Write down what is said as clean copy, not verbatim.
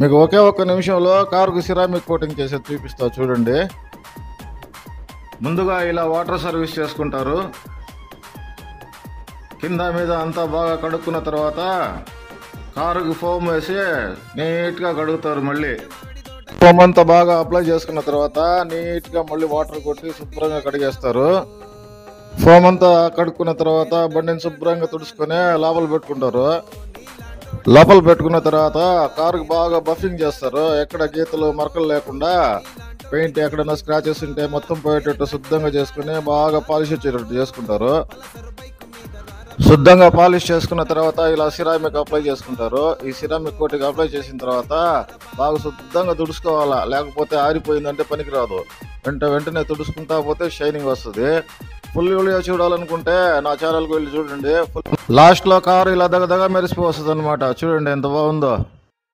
మీకు ఒకే ఒక్క నిమిషంలో కారుకు సిరామిక్ కోటింగ్ చేసేది చూపిస్తా చూడండి. ముందుగా ఇలా వాటర్ సర్వీస్ చేసుకుంటారు. కింద మీద అంతా బాగా కడుక్కున్న తర్వాత కారుకి ఫోమ్ వేసి నీట్గా కడుగుతారు. మళ్ళీ ఫోమ్ అంతా బాగా అప్లై చేసుకున్న తర్వాత నీట్గా మళ్ళీ వాటర్ కొట్టి శుభ్రంగా కడిగేస్తారు. ఫోమ్ అంతా కడుక్కున్న తర్వాత బండిని శుభ్రంగా తుడుచుకొని లోపల పెట్టుకుంటారు. లోపల పెట్టుకున్న తర్వాత కారుకి బాగా బఫింగ్ చేస్తారు. ఎక్కడ గీతలు మరకలు లేకుండా పెయింట్ ఎక్కడైనా స్క్రాచెస్ ఉంటే మొత్తం పోయేటట్టు శుద్ధంగా చేసుకుని బాగా పాలిష్ వచ్చేటట్టు చేసుకుంటారు. శుద్ధంగా పాలిష్ చేసుకున్న తర్వాత ఇలా సిరామిక్ అప్లై చేసుకుంటారు. ఈ సిరామిక్ కోటింగ్ అప్లై చేసిన తర్వాత బాగా శుద్ధంగా తుడుచుకోవాలా, లేకపోతే ఆరిపోయిందంటే పనికిరాదు. వెంటనే తుడుచుకుంటా పోతే షైనింగ్ వస్తుంది. ఫుల్ వీడియో చూడాలనుకుంటే నా ఛానల్కి వెళ్ళి చూడండి. లాస్ట్లో కారు ఇలా దగ్గర మెరిసిపోతుంది అనమాట. చూడండి ఎంత బాగుందో.